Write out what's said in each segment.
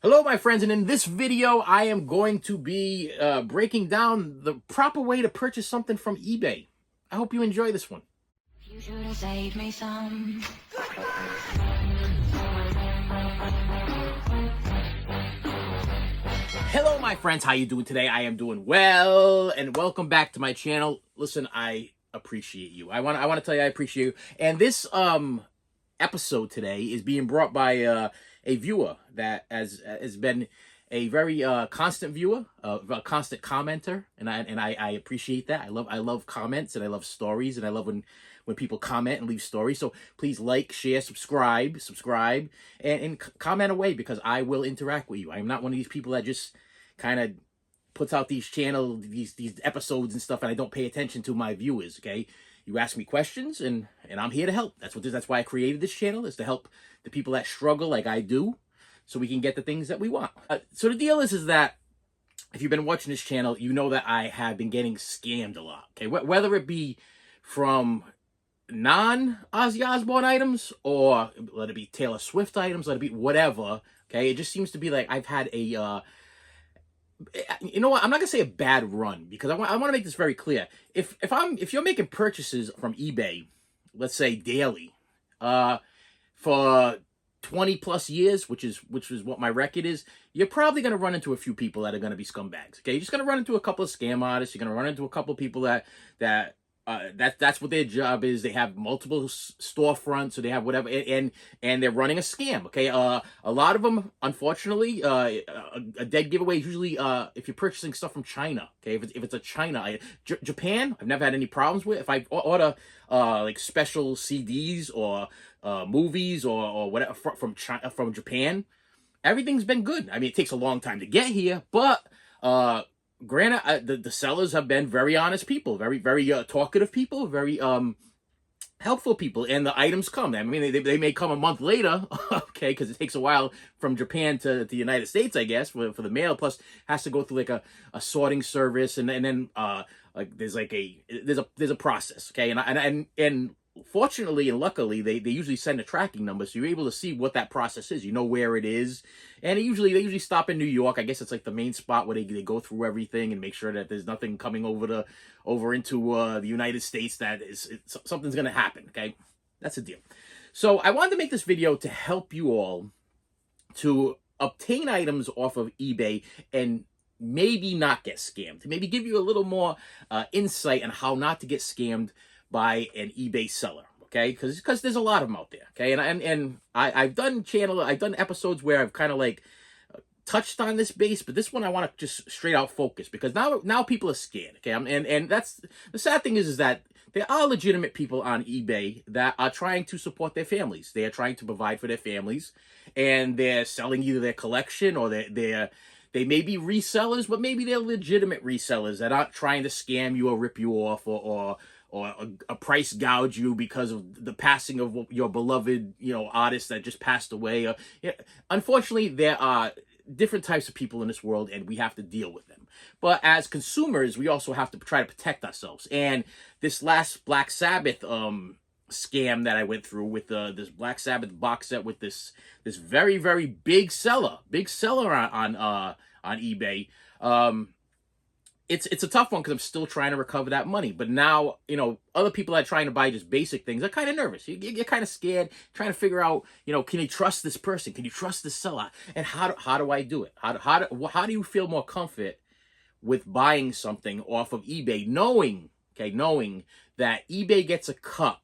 Hello, my friends, and in this video, I am going to be breaking down the proper way to purchase something from eBay. I hope you enjoy this one. You should have saved me some. Hello, my friends. How you doing today? I am doing well, and welcome back to my channel. Listen, I appreciate you. I want to tell you I appreciate you. And this episode today is being brought by a viewer that has been a very constant viewer, a constant commenter, and I appreciate that. I love comments, and I love stories, and I love when people comment and leave stories. So please like, share, subscribe, and comment away, because I will interact with you. I am not one of these people that just kind of puts out these these episodes and stuff, and I don't pay attention to my viewers. Okay, you ask me questions, and I'm here to help. That's why I created this channel, is to help the people that struggle like I do, so we can get the things that we want. So the deal is that if you've been watching this channel, you know that I have been getting scammed a lot. Okay, whether it be from non-Ozzy Osbourne items, or let it be Taylor Swift items, let it be whatever. Okay, it just seems to be like I've had a you know what? I'm not gonna say a bad run, because I want to make this very clear. If you're making purchases from eBay, let's say daily, for 20 plus years, which is what my record is, you're probably going to run into a few people that are going to be scumbags. Okay, you're just going to run into a couple of scam artists. You're going to run into a couple of people that's what their job is. They have multiple storefronts, so they have whatever, and they're running a scam. Okay, a lot of them, unfortunately, a dead giveaway is usually if you're purchasing stuff from China. Okay, if it's a China, Japan, I've never had any problems with. If I order like special CDs or movies or whatever from Japan, everything's been good. I mean, it takes a long time to get here, but granted, the sellers have been very honest people, very talkative people, very helpful people, and the items come. I mean, they may come a month later, okay, because it takes a while from Japan to the United States, I guess, for the mail. Plus, has to go through like a sorting service, and then like there's a process, okay, and fortunately and luckily, they usually send a tracking number, so you're able to see what that process is. You know where it is, and they usually stop in New York. I guess it's like the main spot where they go through everything and make sure that there's nothing coming over into the United States that something's gonna happen. Okay, that's the deal. So I wanted to make this video to help you all to obtain items off of eBay and maybe not get scammed. Maybe give you a little more insight on how not to get scammed by an eBay seller, okay? Because there's a lot of them out there, okay? And I've done episodes where I've kind of like touched on this base, but this one I want to just straight out focus, because now people are scared, okay? And that's the sad thing is that there are legitimate people on eBay that are trying to support their families. They are trying to provide for their families, and they're selling either their collection or they may be resellers, but maybe they're legitimate resellers that aren't trying to scam you or rip you off or a price gouge you because of the passing of your beloved, artist that just passed away. Unfortunately, there are different types of people in this world, and we have to deal with them. But as consumers, we also have to try to protect ourselves. And this last Black Sabbath scam that I went through with this Black Sabbath box set with this very big seller on eBay. It's a tough one, because I'm still trying to recover that money. But now, other people that are trying to buy just basic things are kind of nervous. You're kind of scared, trying to figure out, can you trust this person? Can you trust this seller? And how do I do it? How do you feel more comfort with buying something off of eBay, knowing that eBay gets a cut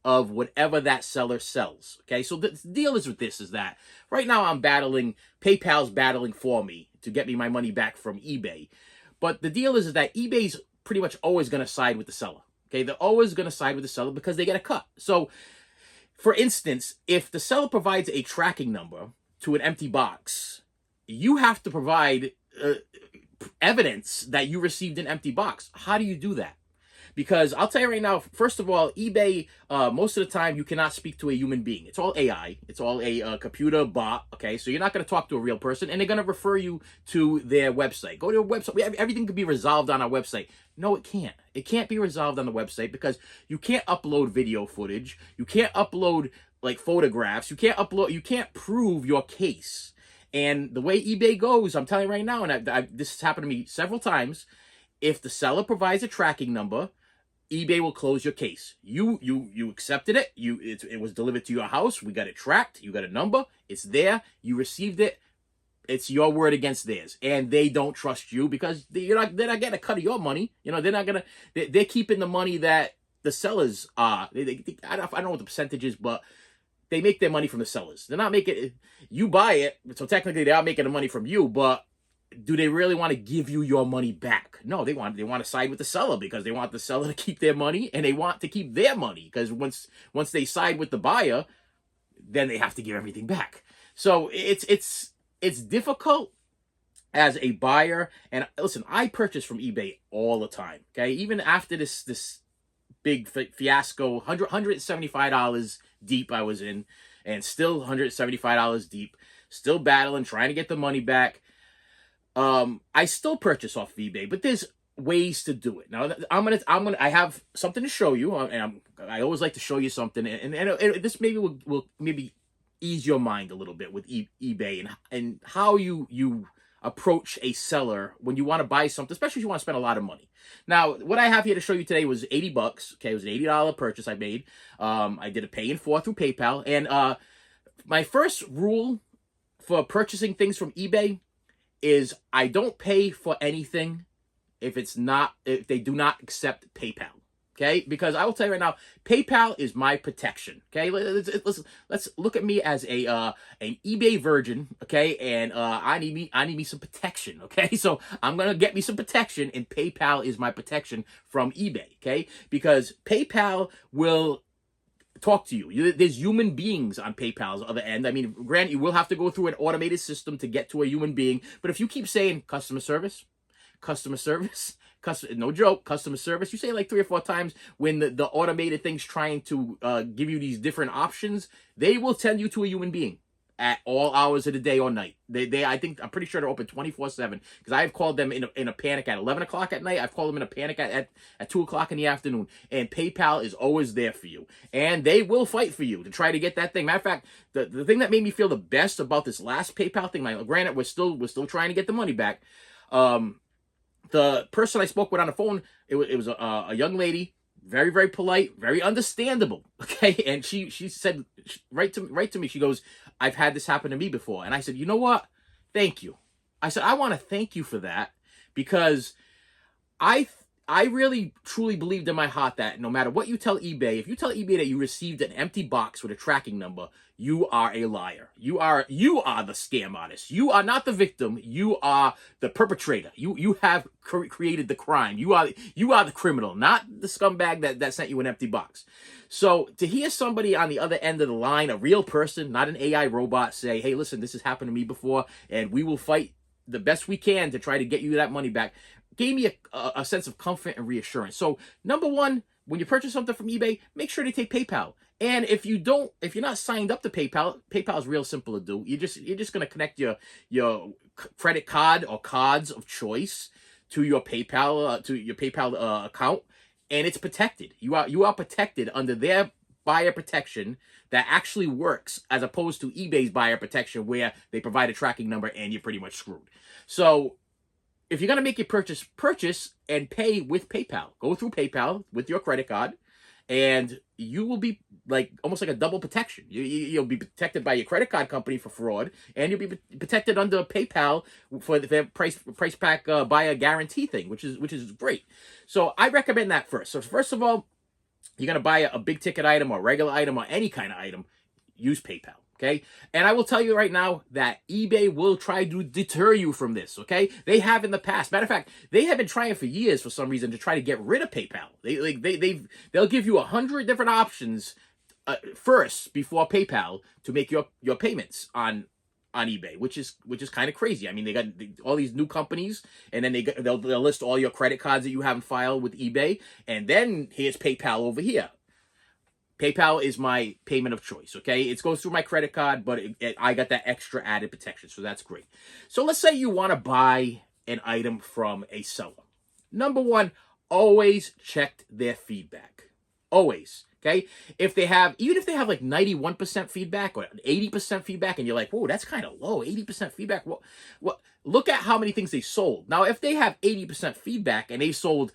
of whatever that seller sells? Okay, so the deal is with this is that right now PayPal's battling for me to get me my money back from eBay. But the deal is that eBay's pretty much always going to side with the seller. Okay, they're always going to side with the seller because they get a cut. So, for instance, if the seller provides a tracking number to an empty box, you have to provide evidence that you received an empty box. How do you do that? Because I'll tell you right now, first of all, eBay, most of the time, you cannot speak to a human being. It's all AI. It's all a computer bot, okay? So you're not going to talk to a real person, and they're going to refer you to their website. Go to a website. Everything can be resolved on our website. No, it can't. It can't be resolved on the website, because you can't upload video footage. You can't upload, like, photographs. You can't prove your case. And the way eBay goes, I'm telling you right now, and this has happened to me several times. If the seller provides a tracking number, eBay will close your case. You accepted it. It was delivered to your house. We got it tracked. You got a number. It's there. You received it. It's your word against theirs, and they don't trust you because they're not getting a cut of your money. You know, they're not gonna. They're keeping the money that the sellers are. I don't know what the percentage is, but they make their money from the sellers. They're not making. You buy it, so technically they are making the money from you, but do they really want to give you your money back? No, they want to side with the seller because they want the seller to keep their money, and they want to keep their money because once they side with the buyer, then they have to give everything back. So it's difficult as a buyer. And listen, I purchase from eBay all the time. Okay, even after this big fiasco, $175 deep I was in, and still $175 deep, still battling, trying to get the money back. I still purchase off of eBay, but there's ways to do it. Now I have something to show you, and I always like to show you something, and this maybe will maybe ease your mind a little bit with eBay and how you approach a seller when you want to buy something, especially if you want to spend a lot of money. Now, what I have here to show you today was $80. Okay, it was an $80 purchase I made. I did a pay in 4 through PayPal, and my first rule for purchasing things from eBay is I don't pay for anything if they do not accept PayPal. Okay, because I will tell you right now, PayPal is my protection. Okay, let's look at me as an eBay virgin. Okay, and I need me some protection. Okay, so I'm gonna get me some protection, and PayPal is my protection from eBay. Okay, because PayPal will talk to you. There's human beings on PayPal's other end. I mean, granted, you will have to go through an automated system to get to a human being. But if you keep saying customer service, no joke, customer service, you say it like 3 or 4 times when the automated thing's trying to give you these different options, they will send you to a human being at all hours of the day or night. I'm pretty sure they're open 24/7 because I've called them in a panic at 11 o'clock at night. I've called them in a panic at 2 o'clock in the afternoon. And PayPal is always there for you. And they will fight for you to try to get that thing. Matter of fact, the thing that made me feel the best about this last PayPal thing, granted, we're still trying to get the money back. The person I spoke with on the phone, it was a young lady, very, very polite, very understandable. Okay, and she said right to me, she goes, "I've had this happen to me before," and I said, "You know what? Thank you." I said, "I want to thank you for that because I really truly believed in my heart that no matter what you tell eBay, if you tell eBay that you received an empty box with a tracking number, you are a liar. You are the scam artist. You are not the victim. You are the perpetrator. You have created the crime. You are the criminal, not the scumbag that sent you an empty box." So to hear somebody on the other end of the line, a real person, not an AI robot, say, "Hey, listen, this has happened to me before, and we will fight the best we can to try to get you that money back," gave me a sense of comfort and reassurance. So number one, when you purchase something from eBay, make sure to take PayPal. And if you're not signed up to PayPal, PayPal is real simple to do. You're just going to connect your credit card or cards of choice to your PayPal account, and it's protected. You are protected under their buyer protection that actually works, as opposed to eBay's buyer protection where they provide a tracking number and you're pretty much screwed. So if you're going to make your purchase and pay with PayPal. Go through PayPal with your credit card, and you will be almost like a double protection. You'll be protected by your credit card company for fraud, and you'll be protected under PayPal for the price pack buyer guarantee thing, which is great. So I recommend that first. So first of all, you're going to buy a big ticket item or a regular item or any kind of item, use PayPal. Okay, and I will tell you right now that eBay will try to deter you from this. Okay, they have in the past. Matter of fact, they have been trying for years for some reason to try to get rid of PayPal. They'll give you 100 different options first before PayPal to make your payments on eBay, which is kind of crazy. I mean, they got all these new companies, and then they'll list all your credit cards that you have on file with eBay, and then here's PayPal over here. PayPal is my payment of choice, okay? It goes through my credit card, but I got that extra added protection, so that's great. So let's say you want to buy an item from a seller. Number one, always check their feedback. Always. Okay, even if they have like 91% feedback or 80% feedback, and you're like, whoa, that's kind of low. 80% feedback. What? Look at how many things they sold. Now, if they have 80% feedback and they sold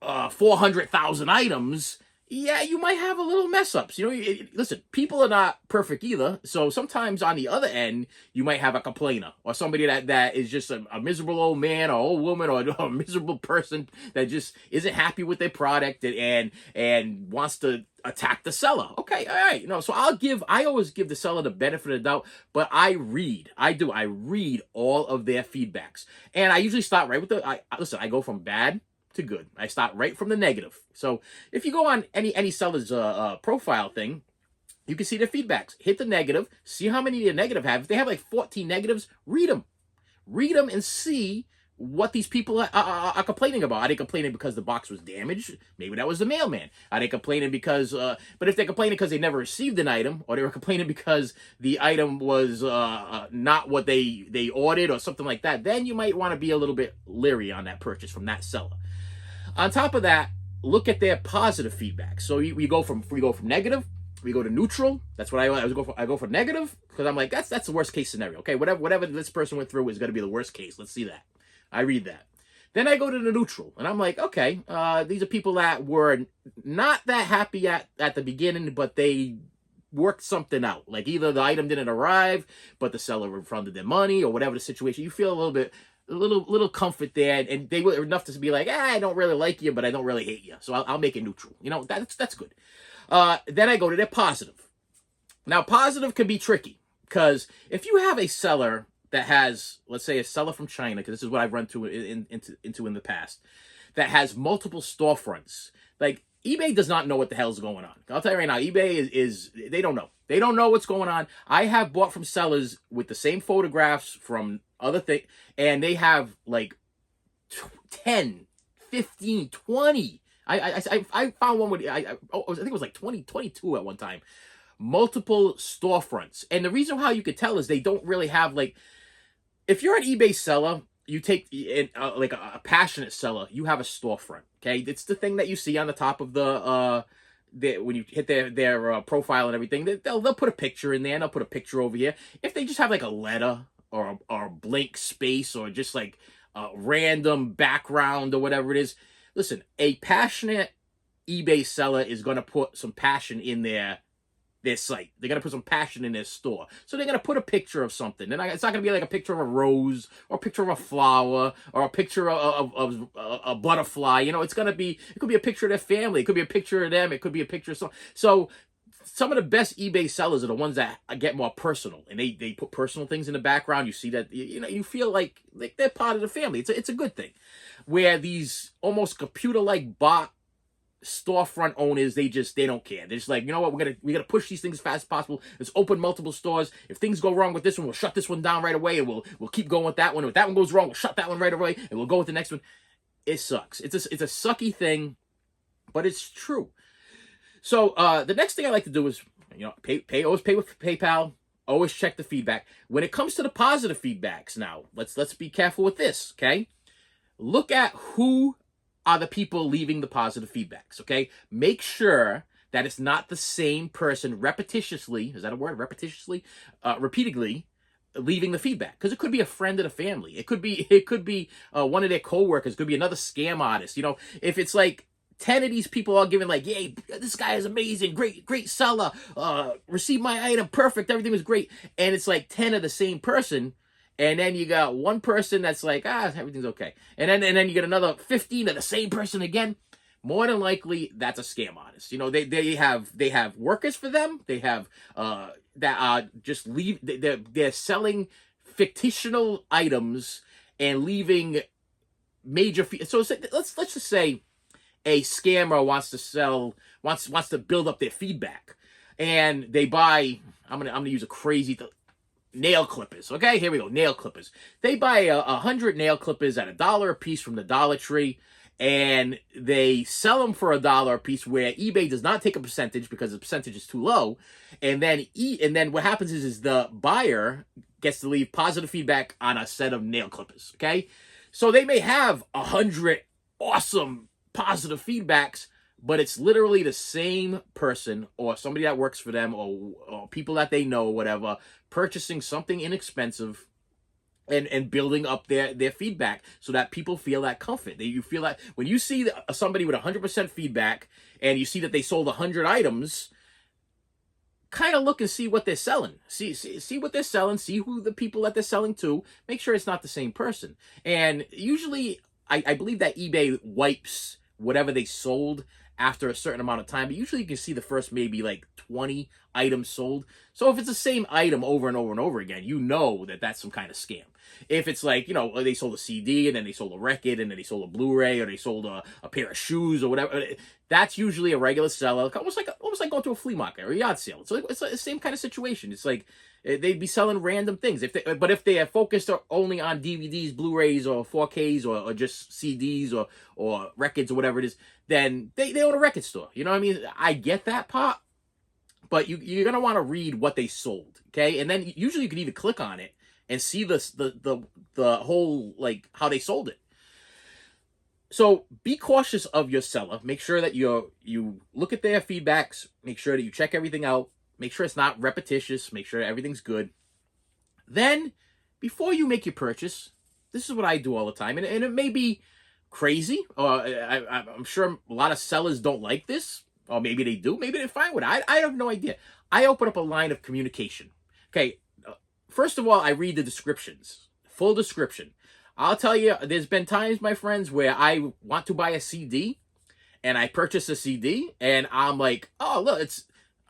400,000 items, yeah, you might have a little mess ups. Listen, people are not perfect either. So sometimes on the other end, you might have a complainer or somebody that is just a miserable old man or old woman or a miserable person that just isn't happy with their product and wants to attack the seller. Okay, all right. So I always give the seller the benefit of the doubt, but I read all of their feedbacks. And I usually start right with I go from bad to good. I start right from the negative. So if you go on any seller's profile thing, you can see their feedbacks. Hit the negative, see how many the negative have. If they have like 14 negatives, read them and see what these people are complaining about. Are they complaining because the box was damaged? Maybe that was the mailman. Are they complaining because, but if they're complaining because they never received an item, or they were complaining because the item was not what they ordered or something like that, then you might want to be a little bit leery on that purchase from that seller. On top of that, look at their positive feedback. So we go from negative, we go to neutral. That's what I go for negative, because I'm like, that's the worst case scenario. Okay, whatever this person went through is going to be the worst case. Let's see that. I read that. Then I go to the neutral, and I'm like, okay, these are people that were not that happy at the beginning, but they worked something out. Like either the item didn't arrive, but the seller refunded their money, or whatever the situation. You feel a little comfort there, and they were enough to be like, I don't really like you, but I don't really hate you, so I'll make it neutral. That's good. Then I go to their positive. Now, positive can be tricky, because if you have a seller that has, let's say, a seller from China, because this is what I've run into in the past, that has multiple storefronts, like eBay does not know what the hell's going on. I'll tell you right now, eBay is they don't know. They don't know what's going on. I have bought from sellers with the same photographs from other things, and they have like 10, 15, 20. I found one with, I think it was like 20, 22 at one time. Multiple storefronts. And the reason how you could tell is they don't really have, like, if you're an eBay seller, you take like a passionate seller, you have a storefront. Okay, it's the thing that you see on the top of when you hit their profile and everything. They'll put a picture in there, and they'll put a picture over here. If they just have like a letter or a blank space, or just like a random background or whatever it is, listen, a passionate eBay seller is going to put some passion in their site. They're going to put some passion in their store. So they're going to put a picture of something. And it's not going to be like a picture of a rose, or a picture of a flower, or a picture of a butterfly. It could be a picture of their family. It could be a picture of them. It could be a picture of some. So some of the best eBay sellers are the ones that get more personal, and they put personal things in the background. You see that, you feel like they're part of the family. It's a good thing. Where these almost computer-like bot storefront owners, they don't care. They're just like, you know what, we're gonna push these things as fast as possible. Let's open multiple stores. If things go wrong with this one, we'll shut this one down right away, and we'll keep going with that one. If that one goes wrong, we'll shut that one right away, and we'll go with the next one. It sucks. It's a sucky thing, but it's true. So the next thing I like to do is, always pay with PayPal. Always check the feedback. When it comes to the positive feedbacks, now let's be careful with this. Okay, look at who are the people leaving the positive feedbacks. Okay, make sure that it's not the same person repetitiously. Is that a word? Repetitiously, repeatedly leaving the feedback, because it could be a friend of the family. It could be one of their coworkers. It could be another scam artist. If it's like 10 of these people are giving like, yay, this guy is amazing, great seller, received my item, perfect, everything was great, and it's like 10 of the same person. And then you got one person that's like, everything's okay. And then you get another 15 of the same person again. More than likely, that's a scam artist. They have workers for them. They have that are just they're selling fictional items and leaving major fees. So let's just say a scammer wants to build up their feedback, and they buy. I'm gonna use a crazy nail clippers. Okay, here we go. Nail clippers. They buy 100 nail clippers at $1 a piece from the Dollar Tree, and they sell them for $1 a piece, where eBay does not take a percentage because the percentage is too low. And then what happens is the buyer gets to leave positive feedback on a set of nail clippers. Okay, so they may have 100 awesome positive feedbacks, but it's literally the same person or somebody that works for them or people that they know or whatever purchasing something inexpensive and building up their feedback so that people feel that comfort. You feel that when you see somebody with 100% feedback and you see that they sold 100 items, kind of look and see what they're selling. See what they're selling. See who the people that they're selling to. Make sure it's not the same person. And usually, I believe that eBay wipes whatever they sold after a certain amount of time. But usually, you can see the first maybe like 20 items sold. So if it's the same item over and over and over again, you know that that's some kind of scam. If it's like, they sold a CD and then they sold a record and then they sold a Blu-ray or they sold a pair of shoes or whatever, that's usually a regular seller, almost like going to a flea market or a yard sale. It's like the same kind of situation. It's like they'd be selling random things. But if they are focused only on DVDs, Blu-rays, or 4Ks or just CDs or records or whatever it is, then they own a record store. You know what I mean? I get that part, but you're gonna want to read what they sold, okay? And then usually you can even click on it and see the whole, like, how they sold it. So be cautious of your seller. Make sure that you look at their feedbacks. Make sure that you check everything out. Make sure it's not repetitious. Make sure everything's good. Then, before you make your purchase, this is what I do all the time, and it may be crazy. I'm sure a lot of sellers don't like this, or maybe they do. Maybe they're fine with it. I have no idea. I open up a line of communication. Okay. First of all, I read the descriptions, full description. I'll tell you, there's been times, my friends, where I want to buy a CD and I purchase a CD and I'm like, oh, look,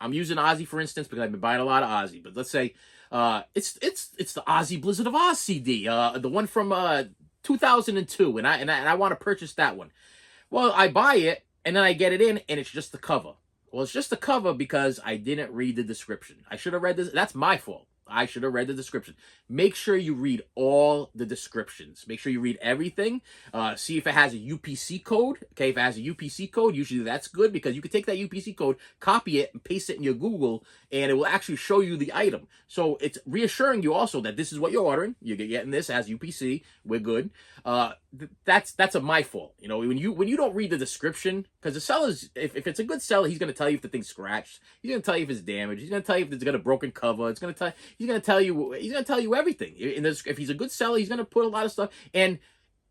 I'm using Ozzy, for instance, because I've been buying a lot of Ozzy, but let's say it's the Ozzy Blizzard of Oz CD, the one from 2002, and I want to purchase that one. Well, I buy it and then I get it in and it's just the cover. Well, it's just the cover because I didn't read the description. I should have read this. That's my fault. I should have read the description. Make sure you read all the descriptions. Make sure you read everything. See if it has a UPC code. Okay, if it has a UPC code, usually that's good because you can take that UPC code, copy it, and paste it in your Google, and it will actually show you the item. So it's reassuring you also that this is what you're ordering. You're getting this as UPC. We're good. That's my fault. When you don't read the description, because the seller's, if it's a good seller, he's going to tell you if the thing's scratched. He's going to tell you if it's damaged. He's going to tell you if it's got a broken cover. He's going to tell you everything. If he's a good seller, he's going to put a lot of stuff, and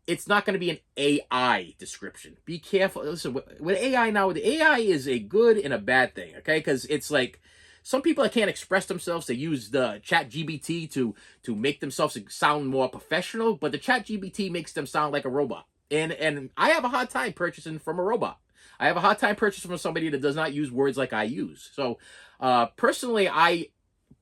it's not going to be an AI description. Be careful. Listen, with AI now, the AI is a good and a bad thing, okay? Because it's like some people that can't express themselves, they use the chat GBT to make themselves sound more professional, but the chat GBT makes them sound like a robot. And I have a hard time purchasing from a robot. I have a hard time purchasing from somebody that does not use words like I use. So personally, I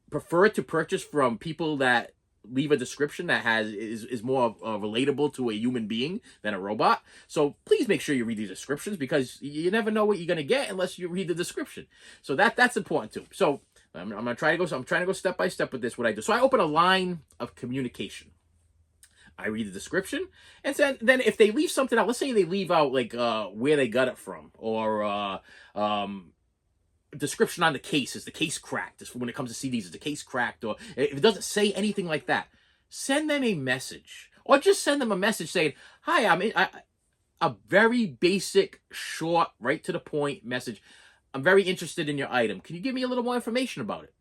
prefer to purchase from people that leave a description that is more relatable to a human being than a robot. So please make sure you read these descriptions because you never know what you're gonna get unless you read the description. So that's important too. So I'm gonna try to go. So I'm trying to go step by step with this. What I do. So I open a line of communication. I read the description, and then if they leave something out, let's say they leave out like where they got it from, or description on the case. Is the case cracked? When it comes to CDs, is the case cracked? Or if it doesn't say anything like that, send them a message, or just send them a message saying, "Hi, a very basic, short, right to the point message. I'm very interested in your item. Can you give me a little more information about it?"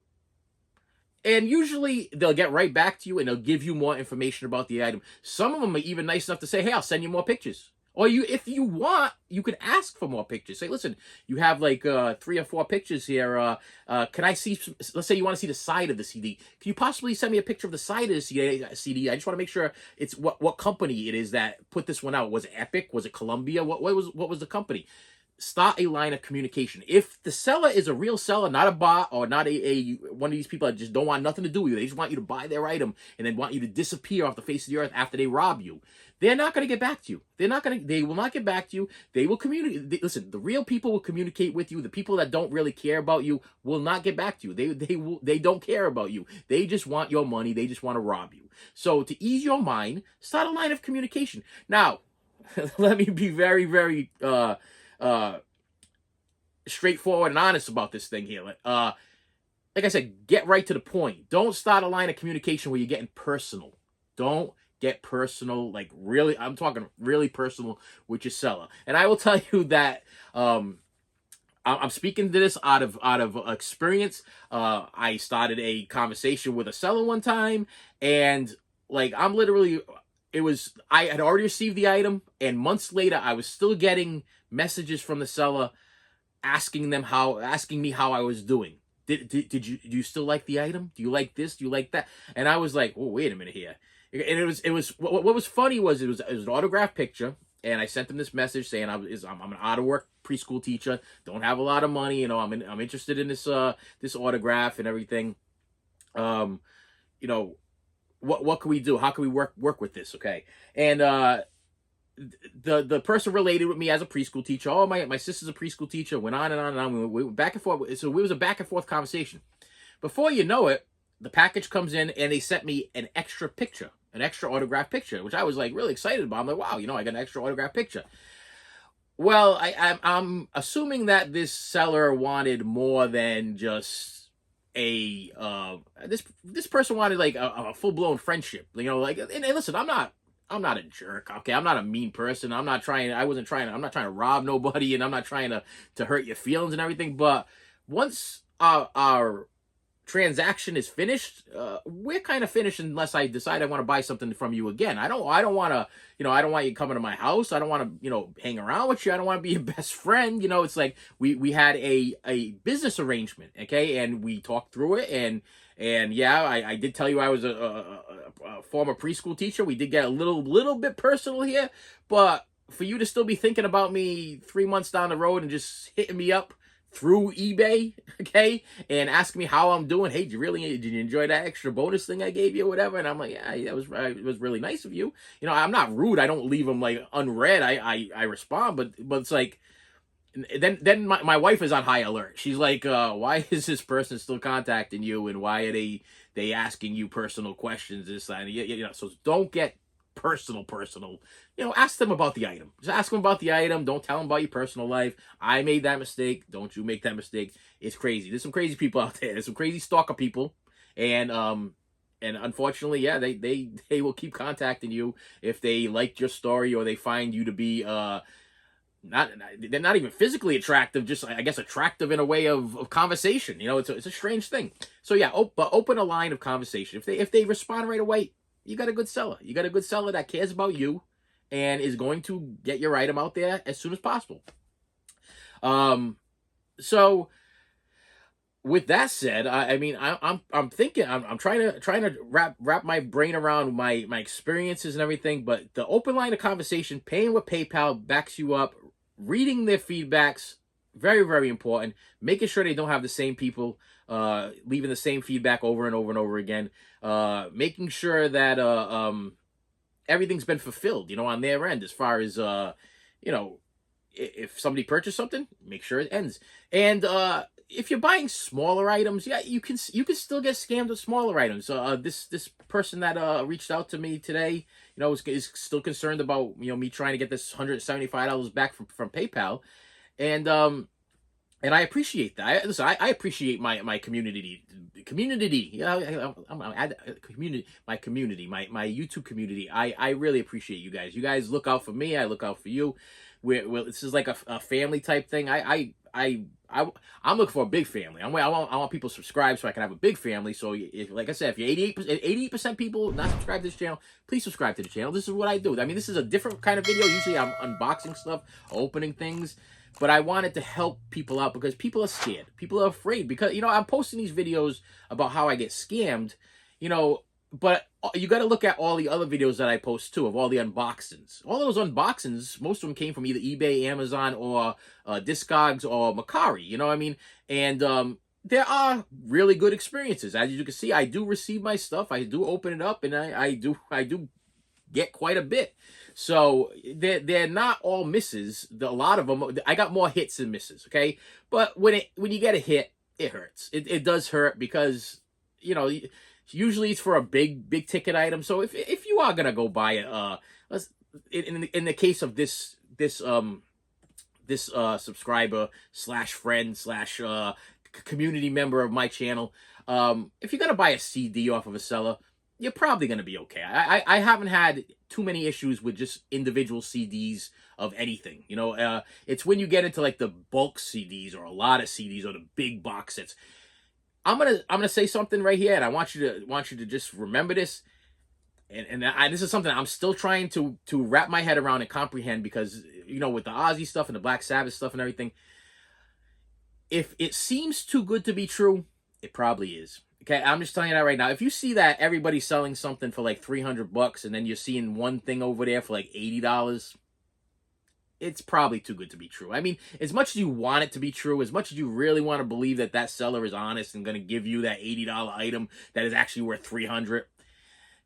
And usually they'll get right back to you and they'll give you more information about the item. Some of them are even nice enough to say, "Hey, I'll send you more pictures." Or if you want, you can ask for more pictures. Say, "Listen, you have like 3 or 4 pictures here. Can I see, let's say you want to see the side of the CD. Can you possibly send me a picture of the side of the CD? I just want to make sure it's what company it is that put this one out. Was it Epic? Was it Columbia? What was the company?" Start a line of communication. If the seller is a real seller, not a bot or not a one of these people that just don't want nothing to do with you, they just want you to buy their item and then want you to disappear off the face of the earth after they rob you, they're not going to get back to you. They will not get back to you. They will communicate. Listen, the real people will communicate with you. The people that don't really care about you will not get back to you. They don't care about you. They just want your money. They just want to rob you. So to ease your mind, start a line of communication. Now, let me be very, very straightforward and honest about this thing here. Like I said, get right to the point. Don't start a line of communication where you're getting personal. Don't get personal, like really, I'm talking really personal with your seller. And I will tell you that I'm speaking to this out of experience. I started a conversation with a seller one time, and like I'm literally, I had already received the item, and months later I was still getting messages from the seller asking me how I was doing. Do you still like the item? Do you like this? Do you like that? And I was like, oh, wait a minute here. And it was what was funny was it was an autographed picture, and I sent them this message saying I'm an out of work preschool teacher, don't have a lot of money, I'm interested in this autograph and everything. Um, you know, what can we do? How can we work with this? Okay, and the person related with me as a preschool teacher. Oh, my sister's a preschool teacher. Went on and on and on. We went back and forth. So it was a back and forth conversation. Before you know it, the package comes in and they sent me an extra picture, an extra autographed picture, which I was like really excited about. I'm like, wow, I got an extra autographed picture. Well, I'm assuming that this seller wanted more than just this person wanted like a full blown friendship. Like, and listen, I'm not a jerk, okay? I'm not a mean person. I'm not trying to rob nobody, and I'm not trying to hurt your feelings and everything. But once our transaction is finished, we're kind of finished unless I decide I want to buy something from you again. I don't want to, I don't want you coming to my house. I don't want to, hang around with you. I don't want to be your best friend. It's like we had a business arrangement, okay? And we talked through it, and yeah, I did tell you I was a former preschool teacher. We did get a little bit personal here, but for you to still be thinking about me 3 months down the road and just hitting me up through eBay, okay, and asking me how I'm doing. Hey, did you enjoy that extra bonus thing I gave you, or whatever? And I'm like, yeah, it was really nice of you. I'm not rude. I don't leave them like unread. I respond, but it's like. Then my wife is on high alert. She's like, why is this person still contacting you, and why are they asking you personal questions, this and so don't get personal. Ask them about the item. Just ask them about the item. Don't tell them about your personal life. I made that mistake. Don't you make that mistake. It's crazy. There's some crazy people out there. There's some crazy stalker people, and unfortunately, yeah, they will keep contacting you if they liked your story, or they find you to be they're not even physically attractive, just I guess attractive in a way of conversation. It's a strange thing. So yeah, but open a line of conversation. If they respond right away, you got a good seller. You got a good seller that cares about you and is going to get your item out there as soon as possible. So with that said, I'm thinking, I'm trying to wrap my brain around my experiences and everything, but the open line of conversation, paying with PayPal backs you up, reading their feedbacks, very, very important, making sure they don't have the same people, leaving the same feedback over and over and over again, making sure that, everything's been fulfilled, on their end, as far as, if somebody purchased something, make sure it ends. And, if you're buying smaller items, yeah, you can still get scammed with smaller items. This person that reached out to me today, is still concerned about me trying to get this $175 back from PayPal, and I appreciate that. I appreciate my community. Yeah, my community, my YouTube community. I really appreciate you guys. You guys look out for me. I look out for you. This is like a family type thing. I'm looking for a big family. I want people to subscribe so I can have a big family. So, like I said, if you're 88% people not subscribed to this channel, please subscribe to the channel. This is what I do. This is a different kind of video. Usually I'm unboxing stuff, opening things, but I wanted to help people out because people are scared. People are afraid because, I'm posting these videos about how I get scammed, but you got to look at all the other videos that I post too, of all the unboxings. All those unboxings, most of them came from either eBay, Amazon, or Discogs, or Macari. You know what I mean? And there are really good experiences. As you can see, I do receive my stuff. I do open it up, and I do get quite a bit. So they're not all misses. A lot of them, I got more hits than misses. Okay, but when you get a hit, it hurts. It does hurt because usually it's for a big ticket item. So if you are gonna go buy it, in the case of this subscriber / friend / community member of my channel, if you're gonna buy a CD off of a seller, you're probably going to be okay. I haven't had too many issues with just individual CDs of anything. You know, it's when you get into like the bulk CDs or a lot of CDs or the big box sets. I'm gonna say something right here, and I want you to just remember this. And this is something I'm still trying to wrap my head around and comprehend, because you know, with the Ozzy stuff and the Black Sabbath stuff and everything, if it seems too good to be true, it probably is. Okay, I'm just telling you that right now. If you see that everybody's selling something for like $300, and then you're seeing one thing over there for like $80, it's probably too good to be true. I mean, as much as you want it to be true, as much as you really want to believe that that seller is honest and going to give you that $80 item that is actually worth $300,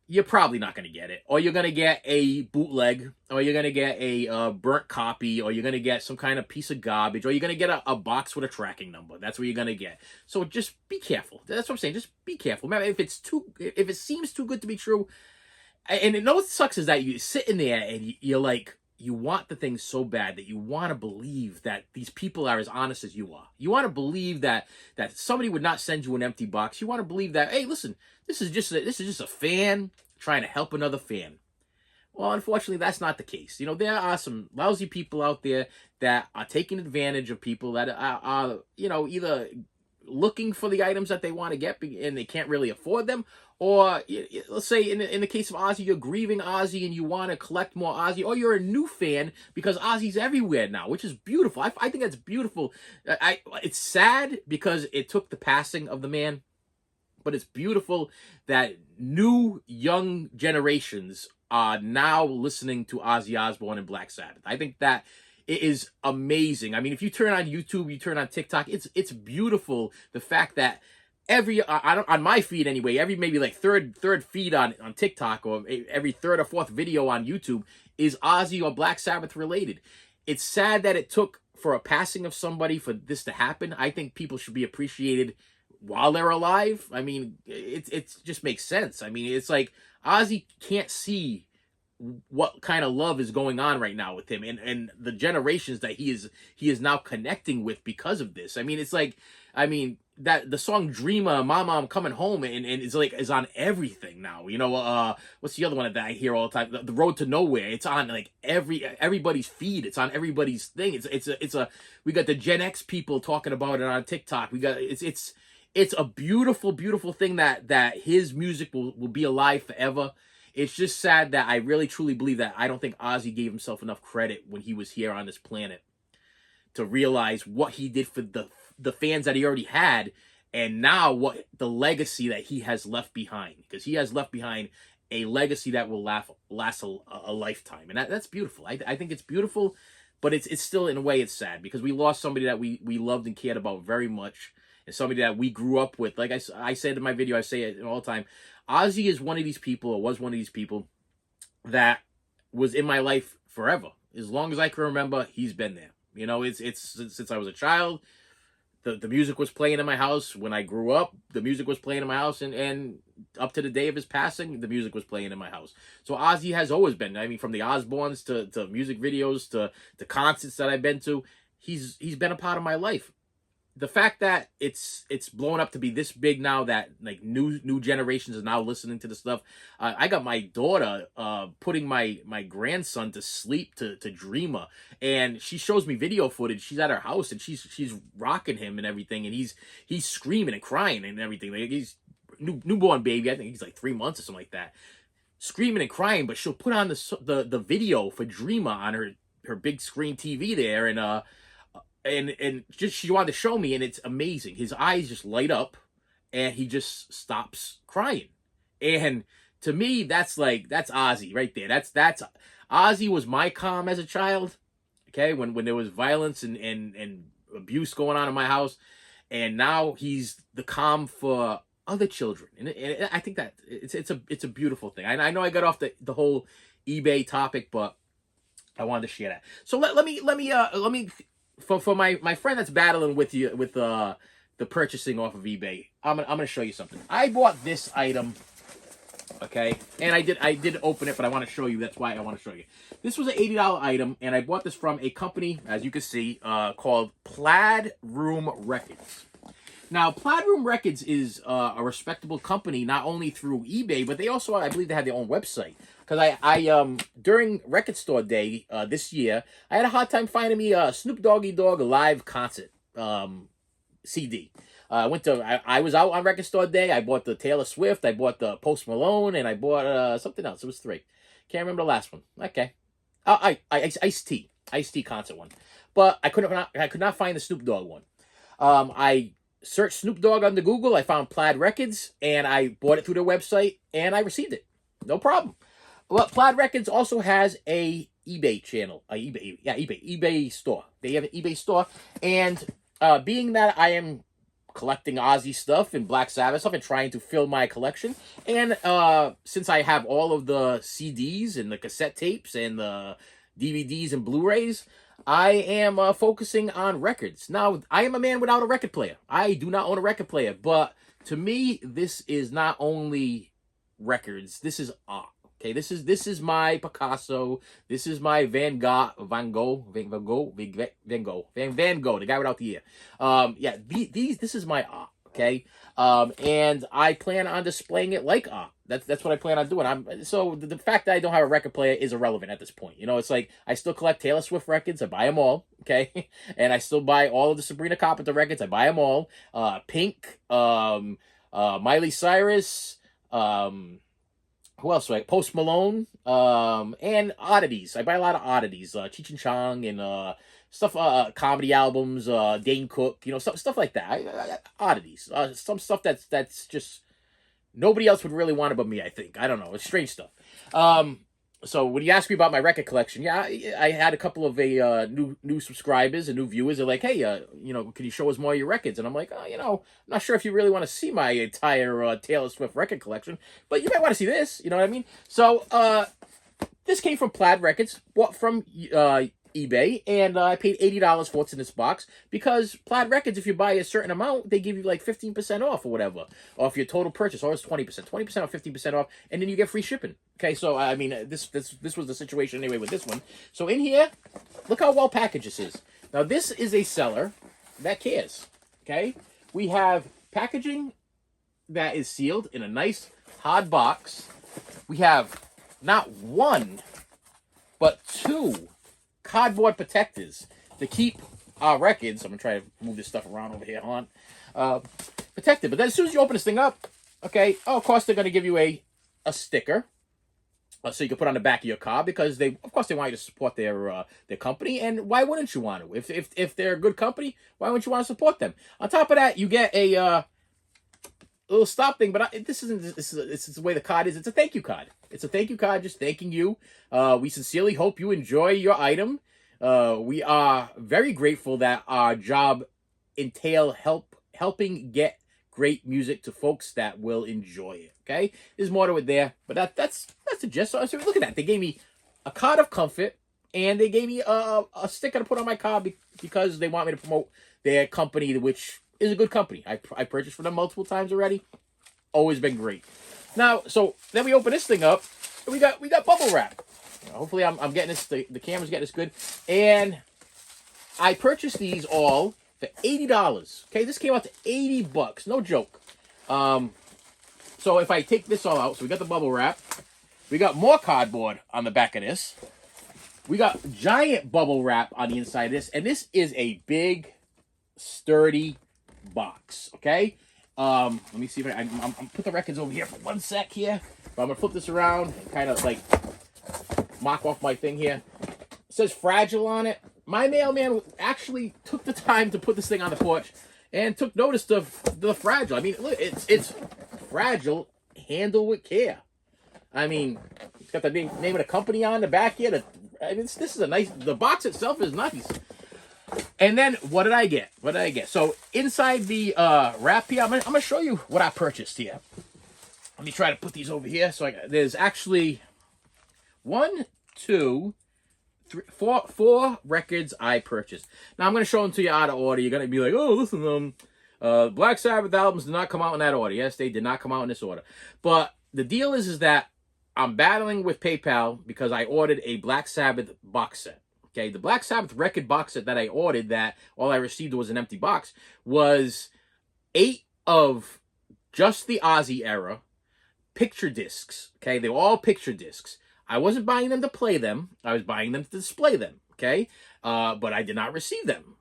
you're probably not going to get it. Or you're going to get a bootleg, or you're going to get a burnt copy, or you're going to get some kind of piece of garbage, or you're going to get a box with a tracking number. That's what you're going to get. So just be careful. That's what I'm saying. Just be careful. Remember, if it seems too good to be true, and you know what sucks is that you sit in there and you're like, you want the thing so bad that you want to believe that these people are as honest as you are. You want to believe that somebody would not send you an empty box. You want to believe that, hey, listen, this is just a fan trying to help another fan. Well, unfortunately, that's not the case. You know, there are some lousy people out there that are taking advantage of people that are you know, either looking for the items that they want to get and they can't really afford them, or let's say in the case of Ozzy, you're grieving Ozzy and you want to collect more Ozzy, or you're a new fan because Ozzy's everywhere now, which is beautiful. I think that's beautiful. It's sad because it took the passing of the man, but it's beautiful that new young generations are now listening to Ozzy Osbourne and Black Sabbath. I think that it is amazing. I mean, if you turn on YouTube, you turn on TikTok, it's beautiful. The fact that on my feed anyway, every maybe like third feed on TikTok, or every third or fourth video on YouTube is Ozzy or Black Sabbath related. It's sad that it took for a passing of somebody for this to happen. I think people should be appreciated while they're alive. I mean, it just makes sense. I mean, it's like Ozzy can't see what kind of love is going on right now with him, and the generations that he is now connecting with because of this. I mean, it's like, I mean, that the song Dreamer, Mama, I'm Coming Home, and is on everything now. You know, what's the other one that I hear all the time? The Road to Nowhere. It's on like everybody's feed. It's on everybody's thing. We got the Gen X people talking about it on TikTok. We got it's a beautiful, beautiful thing that his music will be alive forever. It's just sad that I really truly believe that I don't think Ozzy gave himself enough credit when he was here on this planet to realize what he did for the fans that he already had, and now what the legacy that he has left behind, because he has left behind a legacy that will last a lifetime, and that's beautiful. I think it's beautiful, but it's still, in a way, it's sad because we lost somebody that we loved and cared about very much, and somebody that we grew up with. Like I said in my video, I say it all the time. Ozzy is one of these people, or was one of these people, that was in my life forever. As long as I can remember, he's been there. You know, it's since I was a child, the music was playing in my house. When I grew up, the music was playing in my house, and up to the day of his passing, the music was playing in my house. So Ozzy has always been. I mean, from the Osbournes to music videos to concerts that I've been to, he's been a part of my life. The fact that it's blown up to be this big now, that like new generations are now listening to the stuff. I got my daughter putting my grandson to sleep to Dreamer, and she shows me video footage. She's at her house and she's rocking him and everything, and he's screaming and crying and everything. Like, he's newborn baby. I think he's like 3 months or something like that, screaming and crying. But she'll put on the video for Dreamer on her big screen TV there, and just she wanted to show me, and it's amazing. His eyes just light up, and he just stops crying. And to me, that's Ozzy right there. That's Ozzy was my calm as a child. Okay, when there was violence and abuse going on in my house, and now he's the calm for other children. And I think that it's a beautiful thing. I know I got off the whole eBay topic, but I wanted to share that. So let me. For my friend that's battling with you with the purchasing off of eBay, I'm gonna show you something. I bought this item, okay, and I did open it, but I want to show you. That's why I want to show you. This was an $80 item, and I bought this from a company, as you can see, called Plaid Room Records. Now, Plaid Room Records is a respectable company, not only through eBay, but they also, I believe, they have their own website. Because I during Record Store Day this year, I had a hard time finding me a Snoop Doggy Dogg live concert CD. I was out on Record Store Day. I bought the Taylor Swift, I bought the Post Malone, and I bought something else. It was 3. Can't remember the last one. Okay. Ice-T concert one. But I could not find the Snoop Dogg one. I searched Snoop Dogg on the Google. I found Plaid Records, and I bought it through their website, and I received it. No problem. Well, Plaid Records also has a eBay channel. eBay store. They have an eBay store, and being that I am collecting Ozzy stuff and Black Sabbath stuff and trying to fill my collection, and since I have all of the CDs and the cassette tapes and the DVDs and Blu-rays, I am focusing on records. Now, I am a man without a record player. I do not own a record player, but to me, this is not only records. This is art. Okay, this is my Picasso. This is my Van Gogh, the guy without the ear. This is my art. Okay, and I plan on displaying it like art. That's what I plan on doing. So the fact that I don't have a record player is irrelevant at this point. You know, it's like I still collect Taylor Swift records. I buy them all. Okay, and I still buy all of the Sabrina Carpenter records. I buy them all. Pink, Miley Cyrus, who else? Right, Post Malone, and oddities. I buy a lot of oddities. Cheech and Chong and stuff, comedy albums, Dane Cook, you know, stuff like that. Oddities. Some stuff that's just nobody else would really want it but me, I think. I don't know. It's strange stuff. So when you ask me about my record collection, yeah, I had a couple of new subscribers and new viewers. They're like, hey, can you show us more of your records? And I'm like, I'm not sure if you really want to see my entire Taylor Swift record collection, but you might want to see this. You know what I mean? So this came from Plaid Records, bought from eBay, and I paid $80 for it in this box because Plaid Records, if you buy a certain amount, they give you like 15% off or whatever, off your total purchase, or it's 20%, 20% or 15% off, and then you get free shipping. Okay, so I mean, this was the situation anyway with this one. So in here, look how well packaged this is. Now this is a seller that cares. Okay, we have packaging that is sealed in a nice hard box. We have not one, but 2 cardboard protectors to keep our records. I'm gonna try to move this stuff around over here on protected. But then as soon as you open this thing up, okay, of course they're gonna give you a sticker, so you can put on the back of your car, because they want you to support their company. And why wouldn't you want to? If they're a good company, why wouldn't you want to support them? On top of that, you get a little stop thing, but this is the way the card is. It's a thank you card. It's a thank you card, just thanking you. We sincerely hope you enjoy your item. We are very grateful that our job entail helping get great music to folks that will enjoy it. Okay, there's more to it there, but that's the gist. So look at that. They gave me a card of comfort, and they gave me a sticker to put on my car because they want me to promote their company, which is a good company. I purchased from them multiple times already. Always been great. Now, so then we open this thing up, and we got bubble wrap. Hopefully, I'm getting this. The camera's getting this good, and I purchased these all for $80. Okay, this came out to $80, no joke. So if I take this all out, so we got the bubble wrap, we got more cardboard on the back of this, we got giant bubble wrap on the inside of this, and this is a big, sturdy box. Okay. Let me see if I'm put the records over here for 1 sec here. But I'm gonna flip this around and kind of like mock off my thing here. It says fragile on it. My mailman actually took the time to put this thing on the porch and took notice of the fragile. I mean, look, it's fragile. Handle with care. I mean, it's got the name of the company on the back here. This is a nice. The box itself is nice. And then what did I get? So inside the wrap here, I'm gonna show you what I purchased here. Let me try to put these over here. So there's actually 1, 2, 3, 4 records I purchased. Now I'm gonna show them to you out of order. You're gonna be like, oh, listen, Black Sabbath albums did not come out in that order. Yes, they did not come out in this order. But the deal is that I'm battling with PayPal because I ordered a Black Sabbath box set. Okay, the Black Sabbath record box set that I ordered, that all I received was an empty box, was 8 of just the Ozzy era picture discs. Okay, they were all picture discs. I wasn't buying them to play them. I was buying them to display them. Okay, but I did not receive them.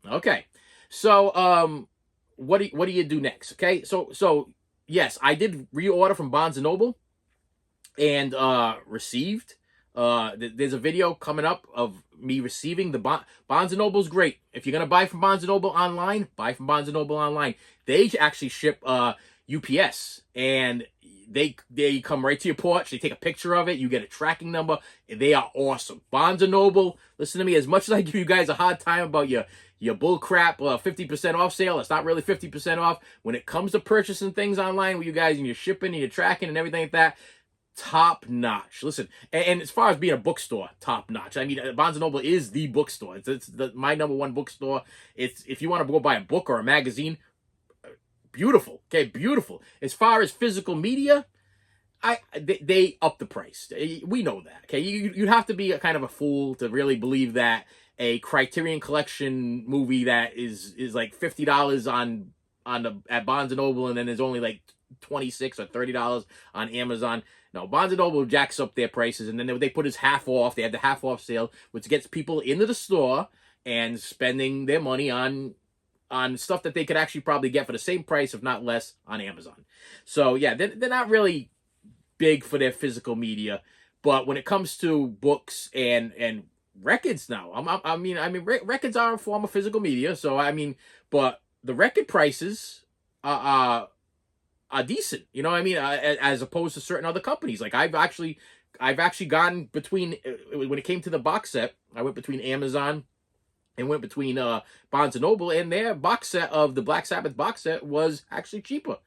Okay, so what do you do next? Okay, so yes, I did reorder from Barnes and Noble and received. There's a video coming up of me receiving the Barnes and Noble's great. If you're gonna buy from Barnes and Noble online, buy from Barnes and Noble online. They actually ship UPS, and they come right to your porch. They take a picture of it. You get a tracking number. They are awesome. Barnes and Noble. Listen to me. As much as I give you guys a hard time about your bull crap 50% off sale, it's not really 50% off. When it comes to purchasing things online with you guys and your shipping and your tracking and everything like that, top notch. Listen, and as far as being a bookstore, top notch. I mean, Barnes and Noble is the bookstore. It's my number one bookstore. It's if you want to go buy a book or a magazine, beautiful. Okay, beautiful. As far as physical media, they up the price. We know that. Okay, you have to be a kind of a fool to really believe that a Criterion Collection movie that is like $50 at Barnes and Noble, and then there's only like $26 or $30 on Amazon. No, Barnes and Noble jacks up their prices, and then they put his half off. They have the half off sale, which gets people into the store and spending their money on stuff that they could actually probably get for the same price, if not less, on Amazon. So yeah, they're not really big for their physical media, but when it comes to books and records now, I mean, records are a form of physical media. So I mean, but the record prices are decent, you know what I mean, as opposed to certain other companies. Like I've actually gone between, when it came to the box set, I went between Amazon and went between Barnes and Noble, and their box set of the Black Sabbath box set was actually cheaper,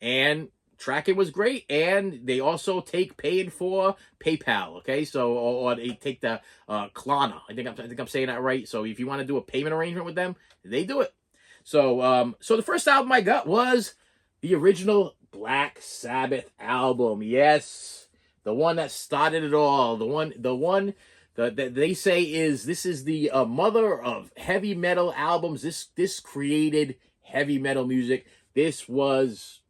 and tracking was great, and they also take paying for PayPal. Okay, so or they take the Klarna. I think I'm saying that right. So if you want to do a payment arrangement with them, they do it. So so the first album I got was the original Black Sabbath album. Yes, the one that started it all. The one that they say this is the mother of heavy metal albums. This created heavy metal music. This was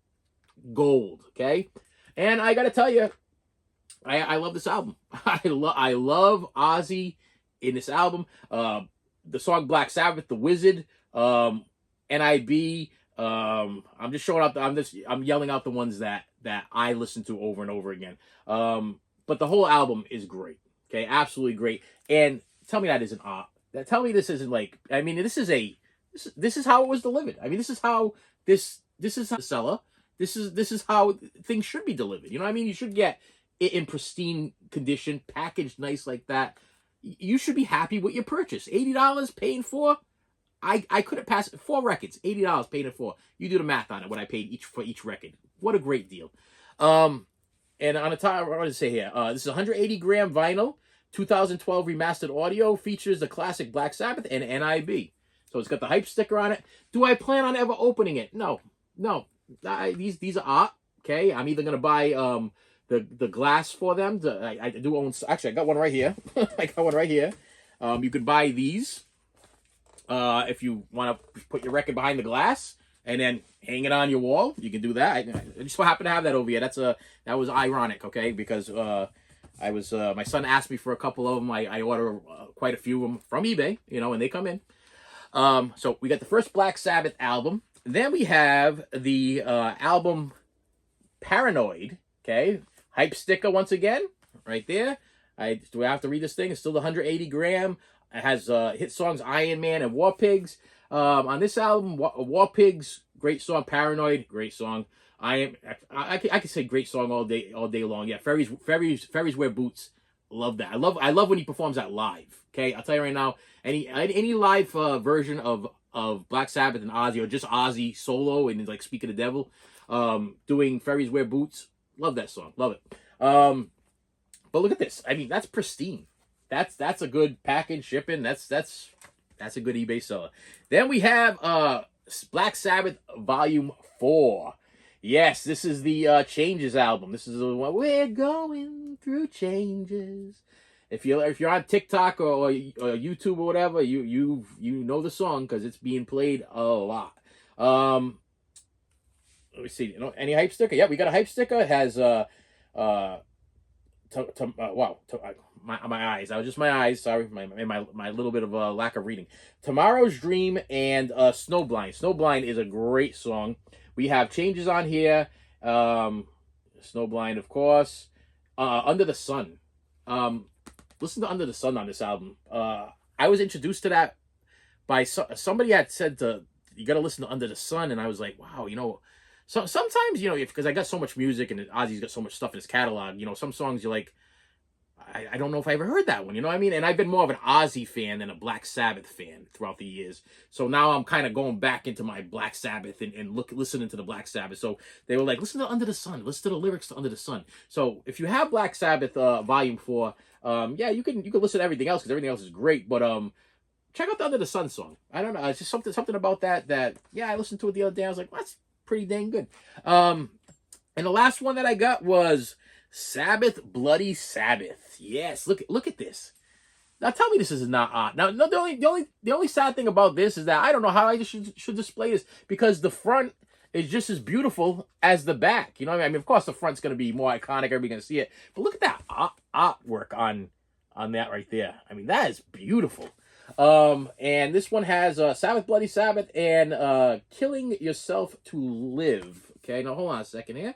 gold. Okay, and I gotta tell you, I love this album. I love Ozzy in this album. The song Black Sabbath, The Wizard, NIB. I'm just showing out. I'm yelling out the ones that I listen to over and over again. But the whole album is great. Okay, absolutely great. And tell me that isn't art. Tell me this isn't like. I mean, this is how it was delivered. I mean, this is how this is the seller. This is how things should be delivered. You know what I mean? You should get it in pristine condition, packaged nice like that. You should be happy with your purchase. $80 paying for. I couldn't pass 4 records, $80 paid it for. You do the math on it, what I paid for each record. What a great deal. And on the top, what did it say here? This is 180 gram vinyl, 2012 remastered audio, features the classic Black Sabbath and NIB. So it's got the hype sticker on it. Do I plan on ever opening it? No. These are art. Okay, I'm either gonna buy the glass for them. I do own. Actually, I got one right here. I got one right here. You could buy these. If you want to put your record behind the glass and then hang it on your wall, you can do that. I just so happen to have that over here. That was ironic, okay? Because my son asked me for a couple of them. I order quite a few of them from eBay, you know, and they come in. So we got the first Black Sabbath album. Then we have the album Paranoid, okay? Hype sticker once again, right there. Do I have to read this thing? It's still 180 gram. It has hit songs Iron Man and War Pigs. On this album, War Pigs, great song. Paranoid, great song. I could say great song all day long. Yeah, Ferries Wear Boots. Love that. I love when he performs that live. Okay, I'll tell you right now, any live version of Black Sabbath and Ozzy, or just Ozzy solo and like Speak of the Devil, doing Ferries Wear Boots. Love that song. Love it. But look at this. I mean, that's pristine. That's a good package shipping. That's a good eBay seller. Then we have Black Sabbath Volume 4. Yes, this is the Changes album. This is the one, we're going through changes. If you're on TikTok or YouTube or whatever, you know the song because it's being played a lot. let me see. Any hype sticker? Yeah, we got a hype sticker. It has uh, wow, my eyes. I was just my eyes. Sorry, my little bit of a lack of reading. Tomorrow's Dream and Snowblind. Snowblind is a great song. We have changes on here. Snowblind, of course. Under the Sun. Listen to Under the Sun on this album. I was introduced to that by somebody had said you got to listen to Under the Sun, and I was like, wow, So sometimes, because I got so much music and Ozzy's got so much stuff in his catalog, some songs you're like, I don't know if I ever heard that one, you know what I mean? And I've been more of an Ozzy fan than a Black Sabbath fan throughout the years. So now I'm kind of going back into my Black Sabbath and listening to the Black Sabbath. So they were like, listen to Under the Sun, listen to the lyrics to Under the Sun. So if you have Black Sabbath Volume 4, yeah, you can listen to everything else because everything else is great. But check out the Under the Sun song. I don't know, it's just something about that yeah, I listened to it the other day. I was like, well, that's pretty dang good. And the last one that I got was Sabbath, Bloody Sabbath. Yes, look at this. Now tell me this is not odd. Now, no, the only sad thing about this is that I don't know how I should display this because the front is just as beautiful as the back. You know what I mean? Of course, the front's going to be more iconic. Everybody's going to see it. But look at that artwork on that right there. I mean, that is beautiful. And this one has Sabbath, Bloody Sabbath, and Killing Yourself to Live. Okay, now hold on a second here.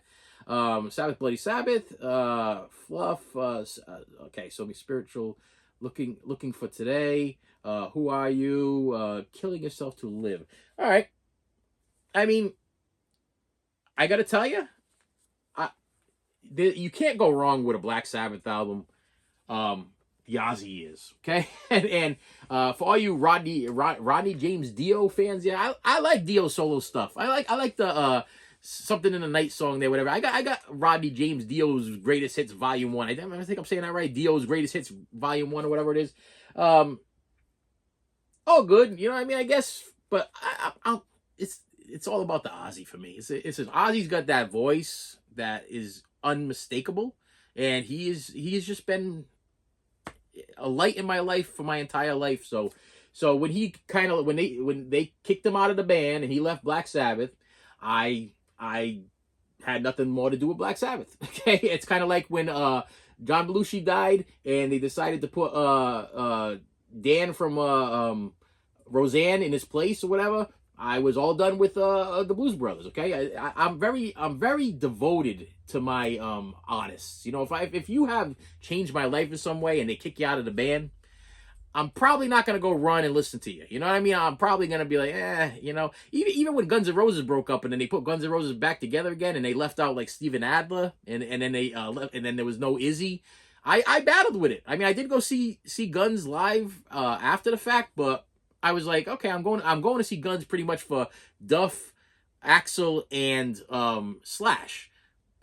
Sabbath, Bloody Sabbath, Fluff. Okay, so me spiritual, looking for today. Who are you? Killing Yourself to Live. All right. I mean, I gotta tell you, you can't go wrong with a Black Sabbath album. The Ozzy is okay, and for all you Rodney James Dio fans, yeah, I like Dio solo stuff. I like the Something in the Night song there, whatever. I got Rodney James Dio's Greatest Hits Volume 1. I think I'm saying that right. Dio's Greatest Hits Volume 1 or whatever it is. All good, you know what I mean? I guess, but it's all about the Ozzy for me. It's Ozzy's got that voice that is unmistakable, and he's just been a light in my life for my entire life. So when they kicked him out of the band and he left Black Sabbath, I had nothing more to do with Black Sabbath. Okay, it's kind of like when John Belushi died and they decided to put Dan from Roseanne in his place or whatever. I was all done with the Blues Brothers. Okay, I'm very devoted to my artists. If you have changed my life in some way and they kick you out of the band, I'm probably not going to go run and listen to you. You know what I mean? I'm probably going to be like, even when Guns N' Roses broke up and then they put Guns N' Roses back together again and they left out like Steven Adler and then they left, and then there was no Izzy. I battled with it. I mean, I did go see Guns live after the fact, but I was like, okay, I'm going to see Guns pretty much for Duff, Axl, and Slash.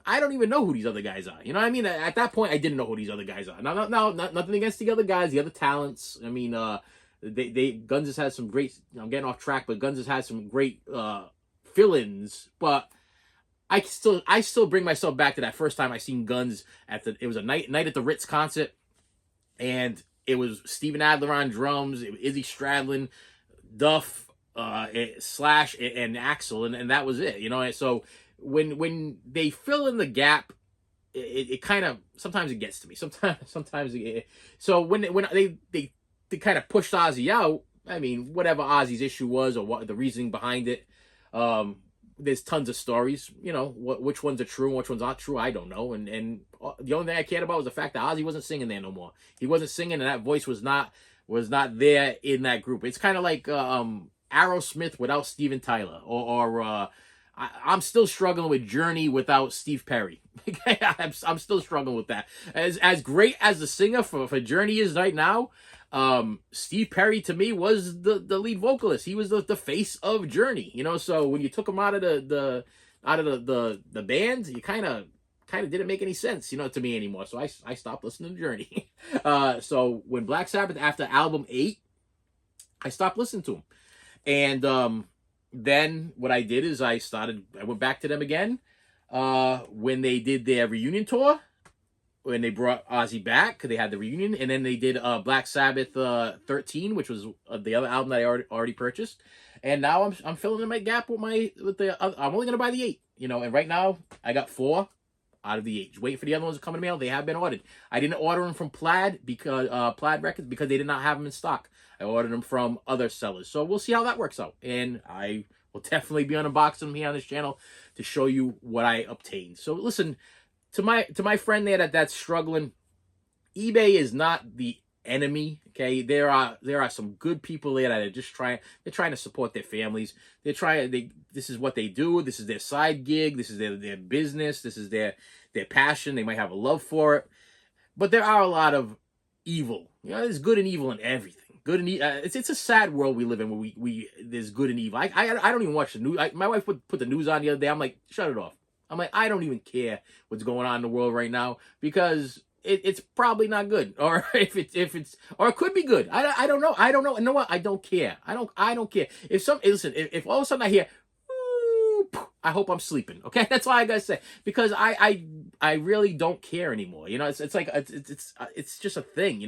I don't even know who these other guys are. You know what I mean? At that point, I didn't know who these other guys are. Now, nothing against the other guys, the other talents. I mean, Guns has had some great. I'm getting off track, but Guns has had some great fill-ins. But I still bring myself back to that first time I seen Guns it was a night at the Ritz concert, and it was Steven Adler on drums, Izzy Stradlin, Duff, Slash, and Axl, and that was it. So. When they fill in the gap, it kind of sometimes it gets to me. Sometimes so when they kind of pushed Ozzy out. I mean, whatever Ozzy's issue was or what the reasoning behind it, there's tons of stories. Which ones are true and which ones aren't true. I don't know. And the only thing I cared about was the fact that Ozzy wasn't singing there no more. He wasn't singing, and that voice was not there in that group. It's kind of like Aerosmith without Steven Tyler, or I'm still struggling with Journey without Steve Perry. I'm still struggling with that. As great as the singer for Journey is right now, Steve Perry to me was the lead vocalist. He was the face of Journey. So when you took him out of the band, you kind of didn't make any sense, to me anymore. So I stopped listening to Journey. So when Black Sabbath after album 8, I stopped listening to him, and then what I did is I went back to them again when they did their reunion tour, when they brought Ozzy back because they had the reunion, and then they did Black Sabbath 13, which was the other album that I already purchased, And now I'm filling in my gap with I'm only gonna buy the 8, and right now I got 4 out of the 8. Just waiting for the other ones to come in the mail. They have been ordered. I didn't order them from Plaid Records because they did not have them in stock. I ordered them from other sellers. So we'll see how that works out. And I will definitely be unboxing them here on this channel to show you what I obtained. So listen, to my friend there that's struggling, eBay is not the enemy. Okay, there are some good people there that are just trying to support their families. This is what they do. This is their side gig. This is their business. This is their passion. They might have a love for it, but there are a lot of evil. There's good and evil in everything. Good and evil. It's a sad world we live in where there's good and evil. I don't even watch the news. My wife put the news on the other day. I'm like, shut it off. I'm like, I don't even care what's going on in the world right now because it's probably not good, or if it's or it could be good. I don't know. I don't know. You know what? I don't care. I don't care. If all of a sudden I hear, I hope I'm sleeping. Okay, that's all I gotta say, because I really don't care anymore. It's like it's just a thing.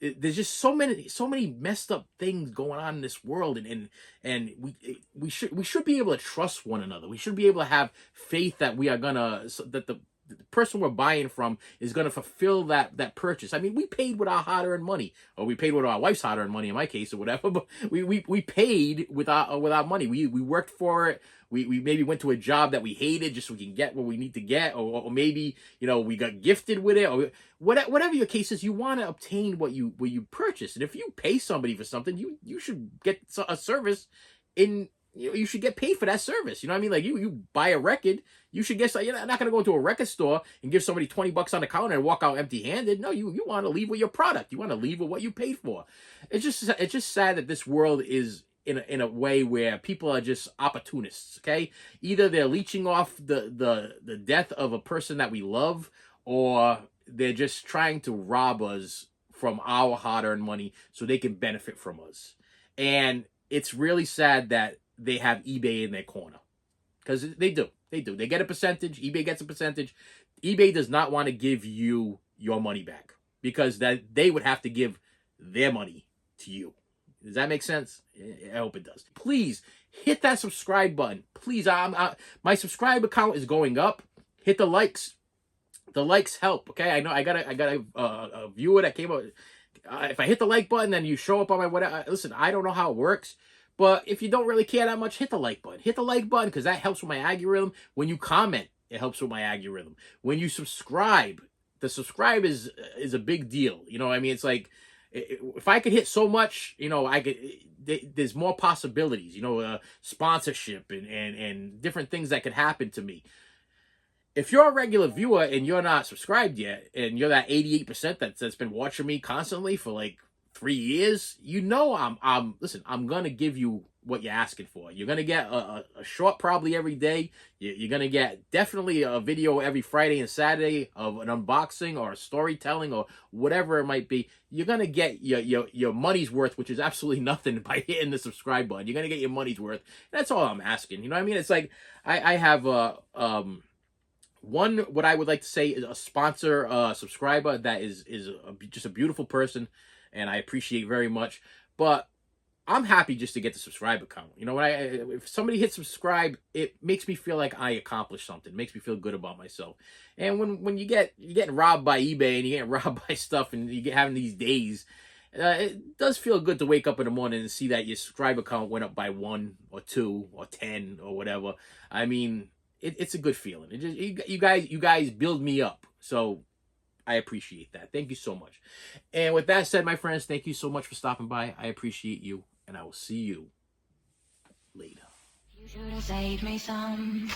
There's just so many messed up things going on in this world, and we should be able to trust one another. We should be able to have faith that that the person we're buying from is going to fulfill that purchase. I mean, we paid with our hard-earned money, or we paid with our wife's hard-earned money in my case, or whatever. But we paid with our money. We worked for it. We maybe went to a job that we hated just so we can get what we need to get, or maybe we got gifted with it, or whatever your case is. You want to obtain what you purchased, and if you pay somebody for something, you should get a service in. You should get paid for that service. You know what I mean? Like you buy a record, you should get. You're not going to go into a record store and give somebody $20 on the counter and walk out empty-handed. No, you want to leave with your product. You want to leave with what you paid for. It's just sad that this world is in a way where people are just opportunists. Okay, either they're leeching off the death of a person that we love, or they're just trying to rob us from our hard-earned money so they can benefit from us. And it's really sad that they have eBay in their corner, because they do. They get a percentage. eBay gets a percentage. eBay does not want to give you your money back, because that they would have to give their money to you. Does that make sense? I hope it does. Please hit that subscribe button. Please, my subscribe account is going up. Hit the likes. The likes help. Okay, I know I got a viewer that came out. If I hit the like button, then you show up on my whatever. Listen, I don't know how it works. But if you don't really care that much, hit the like button. Hit the like button, because that helps with my algorithm. When you comment, it helps with my algorithm. When you subscribe, the subscribe is a big deal. You know what I mean? It's like, if I could hit so much, I could. There's more possibilities. Sponsorship and different things that could happen to me. If you're a regular viewer and you're not subscribed yet, and you're that 88% that's been watching me constantly for like 3 years, I'm gonna give you what you're asking for. You're gonna get a short probably every day. You're gonna get definitely a video every Friday and Saturday of an unboxing or a storytelling or whatever it might be. You're gonna get your money's worth, which is absolutely nothing, by hitting the subscribe button. You're gonna get your money's worth. That's all I'm asking. You know what I mean? It's like I have what I would like to say is a sponsor subscriber that is just a beautiful person, and I appreciate very much. But I'm happy just to get the subscribe count. If somebody hits subscribe, it makes me feel like I accomplished something. It makes me feel good about myself. And when you're getting robbed by eBay and you're getting robbed by stuff, and you get having these days, it does feel good to wake up in the morning and see that your subscriber count went up by 1 or 2 or 10 or whatever. I mean, it's a good feeling. You guys build me up. So I appreciate that. Thank you so much. And with that said, my friends, thank you so much for stopping by. I appreciate you, and I will see you later. You should have saved me some.